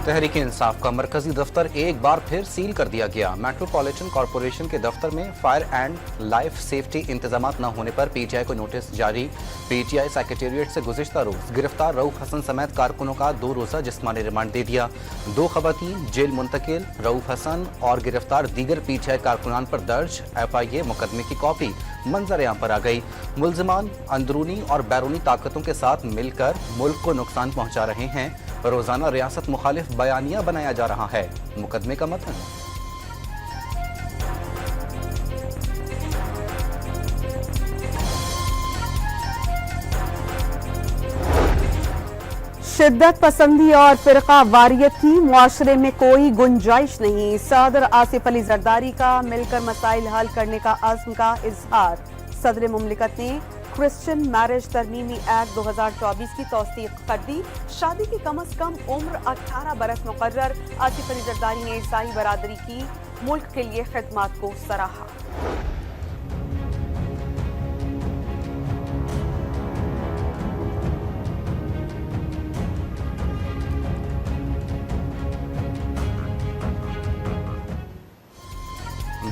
तहरीक इंसाफ का मरकजी दफ्तर एक बार फिर सील कर दिया गया। मेट्रोपॉलिटन कॉरपोरेशन के दफ्तर में फायर एंड लाइफ सेफ्टी इंतजाम न होने पर पीटीआई को नोटिस जारी। पीटीआई सेक्रेटेरिएट से गुज़िश्ता रोज गिरफ्तार रऊफ हसन समेत कारकुनों का 2 रोज़ा जिस्मानी रिमांड दे दिया। 2 खवातीन जेल मुंतकिल। रऊफ हसन और गिरफ्तार दीगर पीटीआई कारकुनान पर दर्ज FIA मुकदमे की कॉपी मंजर आम पर आ गई। मुल्जिमान अंदरूनी और बैरूनी ताकतों के साथ मिलकर मुल्क को नुकसान पहुंचा रहे हैं। रोजाना रियासत मुखालिफ बयानिया बनाया जा रहा है। मुकदमे का मतन शिद्दत पसंदी और फिरका वारियत की मुआशरे में कोई गुंजाइश नहीं। सदर आसिफ अली जरदारी का मिलकर मसाइल हल करने का अज़्म का इजहार। सदर मुमलिकत ने क्रिश्चियन मैरिज तरमीमी एक्ट 2024 की तौसीक कर दी। शादी की कम अज कम उम्र 18 बरस मुकर्रर। आसिफ अली जरदारी ने ईसाई बरादरी की मुल्क के लिए खिदमत को सराहा।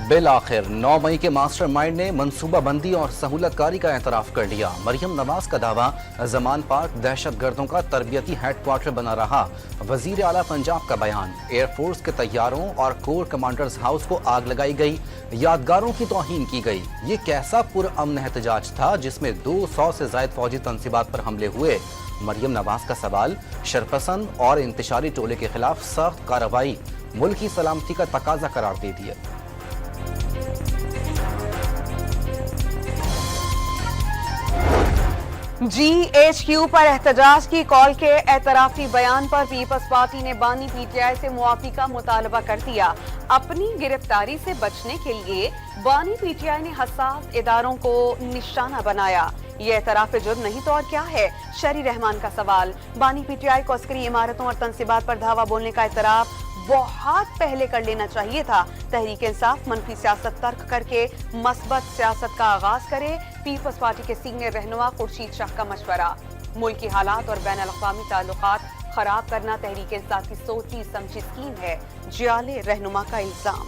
बिल आखिर 9 मई के मास्टर माइंड ने मनसूबा बंदी और सहूलतकारी का एतराफ़ कर लिया। मरियम नवाज का दावा, जमान पार्क दहशत गर्दों का तरबियती हेडक्वार्टर बना रहा। वजीर आला पंजाब का बयान, एयरफोर्स के तैयारों और कोर कमांडर्स हाउस को आग लगाई गई। यादगारों की तौहीन की गई। ये कैसा पुरअमन एहतजाज था जिसमें 200 से ज़ायद फौजी तनसीबात पर हमले हुए। मरियम नवाज का सवाल, शरपसंद और इंतशारी टोले के खिलाफ सख्त कार्रवाई मुल्क की सलामती का तकाजा करार दे दिया। GHQ पर एहतजाज की कॉल के एतराफी बयान पर पीपल्स पार्टी ने बानी PTI से मुआफी का मुतालबा कर दिया। अपनी गिरफ्तारी से बचने के लिए बानी PTI ने हसास इदारों को निशाना बनाया। ये एतराफ जुर्म नहीं तो और क्या है? शहरी रहमान का सवाल, बानी PTI को अस्करी इमारतों और तनसीबात पर धावा बोलने का एतराफ बहुत पहले कर लेना चाहिए था। तहरीक इंसाफ मनफी सियासत तर्क करके मस्बत सियासत का आगाज करे। पीपल्स पार्टी के सीनियर रहनुमा खुर्शीद शाह का मशवरा। मुल्की हालात और बैन अल-अक़वामी ताल्लुकात खराब करना तहरीक इंसाफ की सोची समझी स्कीम है, जियाले रहनुमा का इल्जाम।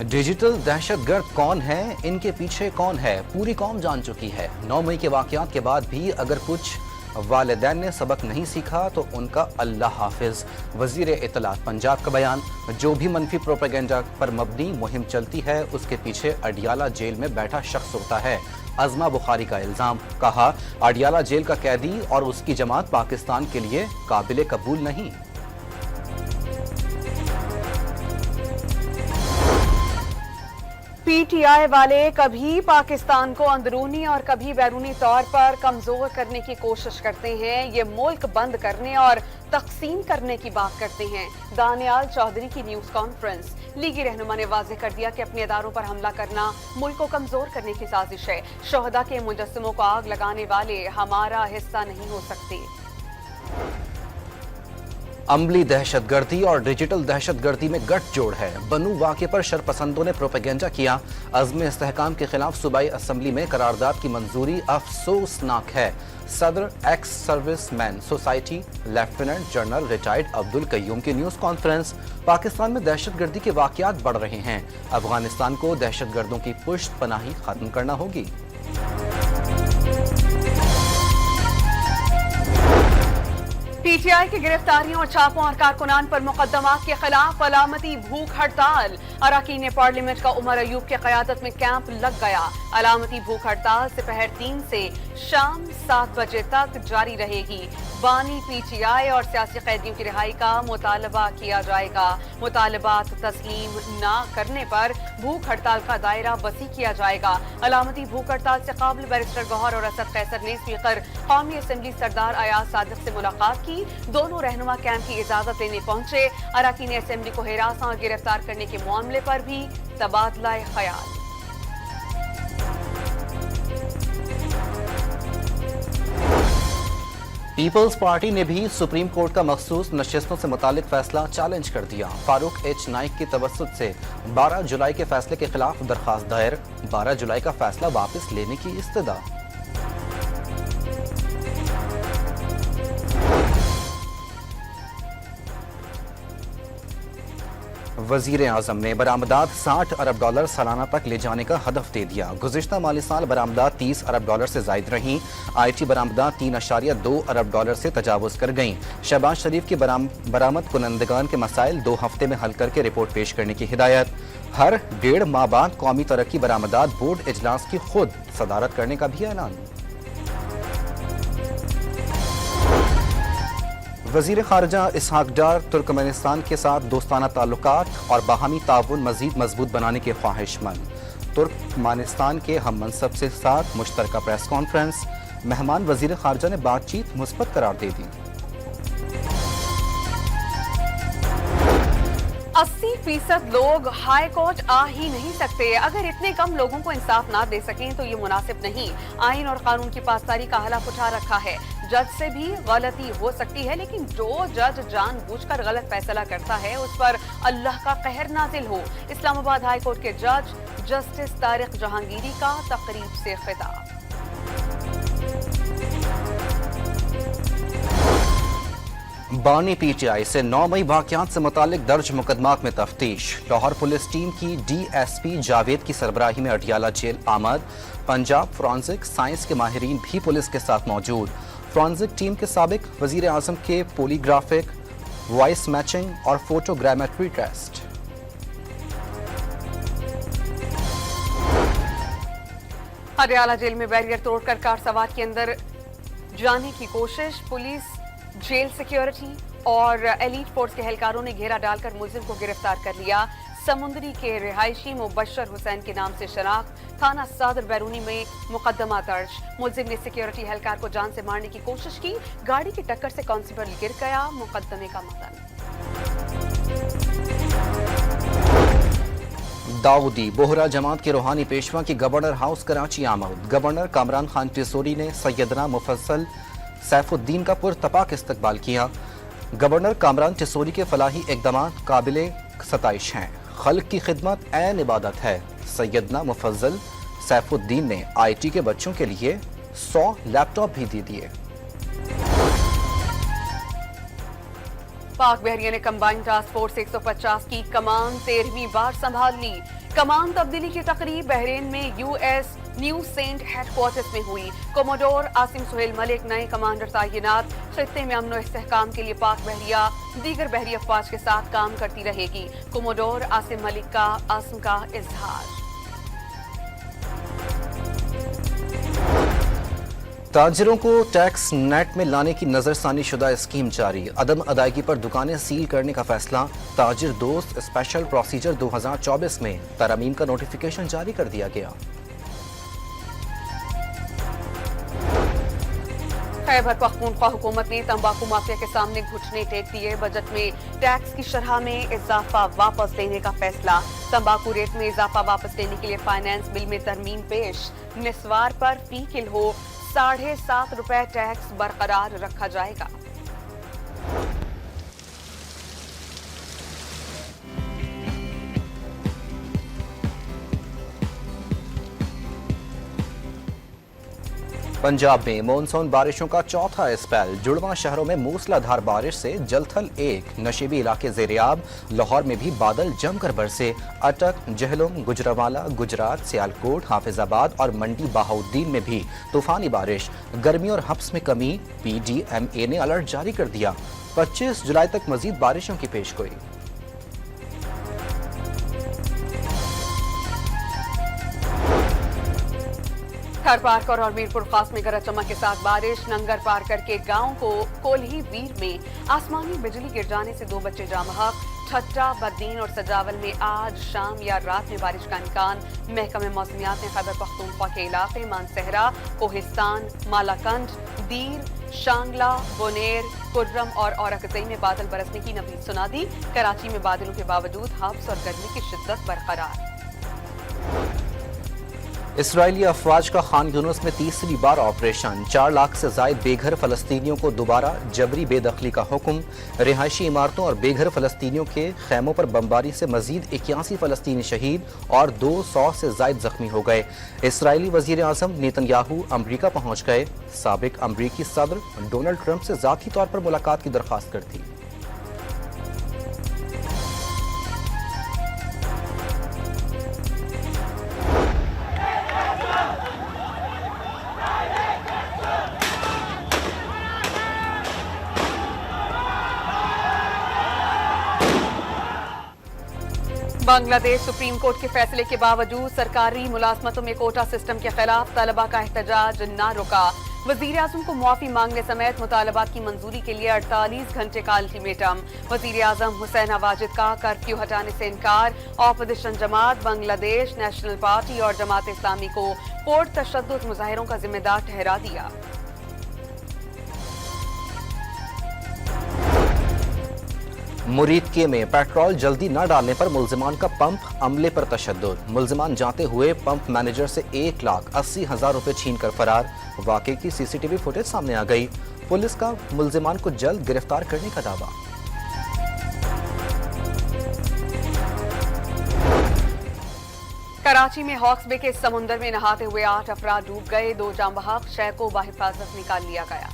डिजिटल दहशतगर्द कौन है, इनके पीछे कौन है, पूरी कौम जान चुकी है। 9 मई के वाक़यात के बाद भी अगर कुछ वालिदैन ने सबक नहीं सीखा तो उनका अल्लाह हाफिज। वजीर इत्तलात पंजाब का बयान, जो भी मनफी प्रोपेगेंडा पर मबनी मुहिम चलती है उसके पीछे अडियाला जेल में बैठा शख्स होता है। अज़मा बुखारी का इल्जाम, कहा अडियाला जेल का कैदी और उसकी जमात पाकिस्तान के लिए काबिल कबूल नहीं। PTI वाले कभी पाकिस्तान को अंदरूनी और कभी बैरूनी तौर पर कमजोर करने की कोशिश करते हैं। ये मुल्क बंद करने और तकसीम करने की बात करते हैं। दानियाल चौधरी की न्यूज कॉन्फ्रेंस, लीगी रहनुमा ने वाज़ेह कर दिया कि अपने इदारों पर हमला करना मुल्क को कमजोर करने की साजिश है। शोहदा के मुजस्समों को आग लगाने वाले हमारा हिस्सा नहीं हो सकते। अमली दहशतगर्दी और डिजिटल दहशतगर्दी में गठजोड़ है। बनू वाक़े पर शरपसंदों ने प्रोपेगेंडा किया। अज़्म इस्तेहकाम के खिलाफ सूबाई असम्बली में करारदाद की मंजूरी अफसोसनाक है। सदर ex service man society lieutenant general retired Abdul Qayyum की न्यूज़ कॉन्फ्रेंस, पाकिस्तान में दहशतगर्दी के वाक़यात बढ़ रहे हैं। अफगानिस्तान को दहशतगर्दों की पुश्त पनाही खत्म करना होगी। PTI की गिरफ्तारियों और छापों और कारकुनान पर मुकदमात के खिलाफ अलामती भूख हड़ताल। अरकान पार्लियामेंट का उमर अयूब की क़यादत में कैंप लग गया। अलामती भूख हड़ताल दोपहर 3 से शाम 7 बजे तक जारी रहेगी। बानी PTI और सियासी कैदियों की रिहाई का मुतालबा किया जाएगा। मुतालबात तस्लीम न करने पर भूख हड़ताल का दायरा वसी किया जाएगा। अलामती भूख हड़ताल से काबिल बैरिस्टर गौहर और असद कैसर ने स्पीकर कौमी असम्बली सरदार अयाज सादिक से मुलाकात की। दोनों रहनुमा कैंप की इजाजत लेने पहुंचे। अरकान असम्बली को हिरासत और गिरफ्तार करने के मामले पर भी तबादला ख्याल। पीपल्स पार्टी ने भी सुप्रीम कोर्ट का मखसूस नशिस्तों से मुतालिक फैसला चैलेंज कर दिया। फारूक एच नाइक की तवस्सुत से 12 जुलाई के फैसले के खिलाफ दरखास्त दायर। 12 जुलाई का फैसला वापस लेने की इस्तदा। وزیر اعظم نے برآمدات $60 ارب سالانہ تک لے جانے کا ہدف دے دیا۔ گزشتہ مالی سال برآمدات $30 ارب سے زائد رہیں۔ آئی ٹی برآمدات $3.2 ارب سے تجاوز کر گئیں۔ شہباز شریف کی برآمد کنندگان کے مسائل 2 ہفتے میں حل کر کے رپورٹ پیش کرنے کی ہدایت۔ ہر 1.5 ماہ بعد قومی ترقی برآمدات بورڈ اجلاس کی خود صدارت کرنے کا بھی اعلان۔ وزیر خارجہ اسحاق ڈار ترکمانستان کے ساتھ دوستانہ تعلقات اور باہمی تعاون مزید مضبوط بنانے کے خواہش مند۔ ترکمانستان کے ہم منصب سے ساتھ مشترکہ پریس کانفرنس، مہمان وزیر خارجہ نے بات چیت مثبت قرار دے دی۔ 80% لوگ ہائی کورٹ آ ہی نہیں سکتے۔ اگر اتنے کم لوگوں کو انصاف نہ دے سکیں تو یہ مناسب نہیں۔ آئین اور قانون کی پاسداری کا حلف اٹھا رکھا ہے۔ جج سے بھی غلطی ہو سکتی ہے، لیکن جو جج جان بوجھ کر غلط فیصلہ کرتا ہے اس پر اللہ کا قہر نازل ہو۔ اسلام آباد ہائی کورٹ کے جج جسٹس طارق جہانگیری کا تقریب سے خطاب۔ بانی پی ٹی آئی سے 9 مئی واقعات سے متعلق درج مقدمات میں تفتیش۔ لاہور پولیس ٹیم کی ڈی ایس پی جاوید کی سربراہی میں اڈیالہ جیل آمد۔ پنجاب فورانزک سائنس کے ماہرین بھی پولیس کے ساتھ موجود۔ فورانزک ٹیم کے سابق وزیر اعظم کے پولی گرافک، وائس میچنگ اور فوٹو گرامیٹری ٹیسٹ۔ اڈیالہ جیل میں بیریئر توڑ کر کار سوار کے اندر جانے کی کوشش۔ پولیس، جیل سیکیورٹی اور ایلیٹ فورس کے اہلکاروں نے گھیرا ڈال کر ملزم کو گرفتار کر لیا۔ سمندری کے رہائشی مبشر حسین کے نام سے شناخت، تھانہ صادر بیرونی میں مقدمہ درج۔ ملزم نے سیکیورٹی اہلکار کو جان سے مارنے کی کوشش کی، گاڑی کی ٹکر سے کانسٹیبل گر گیا۔ مقدمے کا متن۔ داؤدی بوہرا جماعت کے روحانی پیشوا کی گورنر ہاؤس کراچی آمد۔ گورنر کامران خان ٹیسوری نے سیدنا مفضل سیف الدین کا پرتپاک استقبال کیا۔ گورنر کامران ٹیسوری کے فلاحی اقدامات قابل ستائش ہیں۔ خلق کی خدمت عین عبادت ہے۔ سیدنا مفضل سیف الدین نے آئی ٹی کے بچوں کے لیے 100 لیپ ٹاپ بھی دے دیے۔ پاک بحریہ نے کمبائنڈ ٹاسک فورس 150 کی کمان 13ویں بار سنبھال لی۔ کمان تبدیلی کی تقریب بحرین میں U S NAVCENT headquarters میں ہوئی۔ کوموڈور عاصم سہیل ملک نئے کمانڈر تعینات۔ خطے میں امن و استحکام کے لیے پاک بحریہ دیگر بحری افواج کے ساتھ کام کرتی رہے گی۔ کوموڈور عاصم ملک کا عزم کا اظہار۔ تاجروں کو ٹیکس نیٹ میں لانے کی نظر ثانی شدہ اسکیم جاری۔ عدم ادائیگی پر دکانیں سیل کرنے کا فیصلہ۔ تاجر دوست اسپیشل پروسیجر 2024 میں ترامیم کا نوٹیفیکیشن جاری کر دیا گیا۔ خیبر پختونخوا حکومت نے تمباکو مافیا کے سامنے گھٹنے ٹیک دیے۔ بجٹ میں ٹیکس کی شرح میں اضافہ واپس لینے کا فیصلہ۔ تمباکو ریٹ میں اضافہ واپس لینے کے لیے فائنانس بل میں ترمیم پیش۔ نسوار پر فی کلو $7.5 ٹیکس برقرار رکھا جائے گا۔ پنجاب میں مونسون بارشوں کا چوتھا اسپیل۔ جڑواں شہروں میں موسلا دھار بارش سے جلتھل 1 نشیبی علاقے زیریاب۔ لاہور میں بھی بادل جم کر برسے۔ اٹک، جہلم، گجرانوالہ، گجرات، سیالکوٹ، حافظ آباد اور منڈی بہاؤالدین میں بھی طوفانی بارش۔ گرمی اور حبس میں کمی، پی ڈی ایم اے نے الرٹ جاری کر دیا۔ 25 جولائی تک مزید بارشوں کی پیشگوئی۔ تھر پارکر اور میرپور خاص میں گرج چمک کے ساتھ بارش۔ ننگر پار کر کے گاؤں کو کولہی ویر میں آسمانی بجلی گر جانے سے 2 بچے جاں بحق۔ ٹھٹا، بدین اور سجاول میں آج شام یا رات میں بارش کا امکان۔ محکمہ موسمیات نے خیبر پختونخوا کے علاقے مانسہرہ، کوہستان، مالاکنڈ، دیر، شانگلہ، بونیر، کرم اور اورکزئی میں بادل برسنے کی نوید سنا دی۔ کراچی میں بادلوں کے باوجود حبس اور گرمی کی شدت برقرار۔ اسرائیلی افواج کا خان یونس میں تیسری بار آپریشن۔ 4 لاکھ سے زائد بے گھر فلسطینیوں کو دوبارہ جبری بے دخلی کا حکم۔ رہائشی عمارتوں اور بے گھر فلسطینیوں کے خیموں پر بمباری سے مزید 81 فلسطینی شہید اور 200 سے زائد زخمی ہو گئے۔ اسرائیلی وزیر اعظم نیتن یاہو امریکہ پہنچ گئے۔ سابق امریکی صدر ڈونلڈ ٹرمپ سے ذاتی طور پر ملاقات کی درخواست کر دی۔ बांग्लादेश सुप्रीम कोर्ट के फैसले के बावजूद सरकारी मुलाजमतों में कोटा सिस्टम के खिलाफ तलबा का एहतजाज न रुका। वजीर आजम को मुआफी मांगने समेत मुतालबात की मंजूरी के लिए 48 घंटे का अल्टीमेटम। वजीर आजम हुसैन वाजिद का कर्फ्यू हटाने से इनकार। ऑपोजिशन जमात, बांग्लादेश नेशनल पार्टी और जमात इस्लामी को पुर तशद्दुद मुजाहिरों का जिम्मेदार ठहरा दिया। मुरीदके में पेट्रोल जल्दी न डालने पर मुल्जिमान का पंप अमले पर तशद्दुद। मुल्जिमान जाते हुए पंप मैनेजर से 1,80,000 रुपए छीन कर फरार। वाकई की सीसीटीवी फुटेज सामने आ गई। पुलिस का मुल्जिमान को जल्द गिरफ्तार करने का दावा। कराची में हॉक्स बे के समुंदर में नहाते हुए 8 अफराद डूब गए। 2 जाम बहक 6 को बाहिफाजत निकाल लिया गया।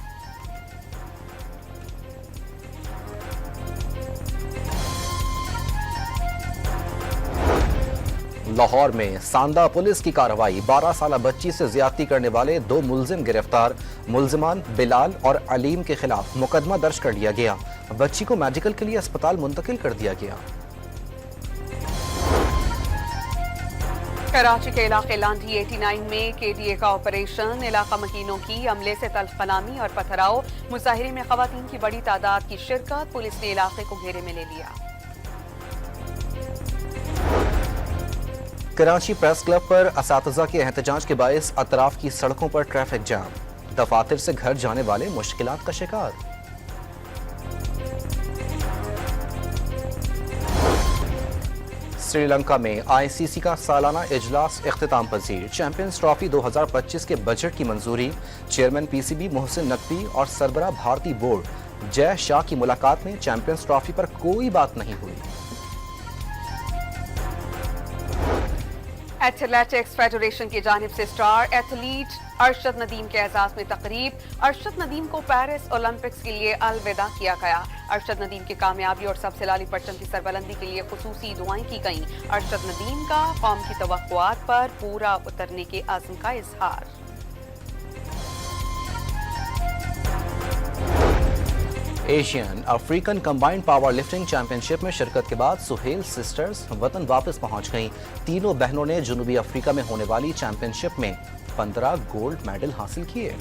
लाहौर में सांदा पुलिस की कार्रवाई। 12 साला बच्ची से ज्यादती करने वाले 2 मुल्जिम गिरफ्तार। मुल्जिमान बिलाल और अलीम के खिलाफ मुकदमा दर्ज कर लिया गया। बच्ची को मेडिकल के लिए अस्पताल मुंतकिल कर दिया गया। कराची के इलाके लांधी 89 में केडीए का ऑपरेशन। इलाका मकीनों की अमले से तल्ख कलामी और पथराव। मुजाहिरे में खवातीन की बड़ी तादाद की शिरकत। पुलिस ने इलाके को घेरे में ले लिया। कराची प्रेस क्लब पर असातिज़ा के एहतजाज के बायस अतराफ की सड़कों पर ट्रैफिक जाम। दफातर से घर जाने वाले मुश्किलात का शिकार। श्रीलंका में आईसीसी का सालाना इजलास इख्तिताम पजीर। चैंपियंस ट्रॉफी 2025 के बजट की मंजूरी। चेयरमैन पीसीबी मोहसिन नकवी और सरबराह भारतीय बोर्ड जय शाह की मुलाकात में चैंपियंस ट्रॉफी पर कोई बात नहीं हुई। एथलेटिक्स फेडरेशन की जानिब से स्टार एथलीट अरशद नदीम के एजाज में तकरीब। अरशद नदीम को पेरिस ओलंपिक्स के लिए अलविदा किया गया। अरशद नदीम की कामयाबी और सबसे लाली परचम की सरबलंदी के लिए खुसूसी दुआएं की गईं। अरशद नदीम का कौम की तवक्कुआत पर पूरा उतरने के अज़्म का इजहार। Asian African combined power lifting championship में शिरकत के बाद सुहेल सिस्टर्स वतन वापस पहुंच गईं। तीनों बहनों ने जनूबी अफ्रीका में होने वाली चैंपियनशिप में 15 गोल्ड मेडल हासिल किए।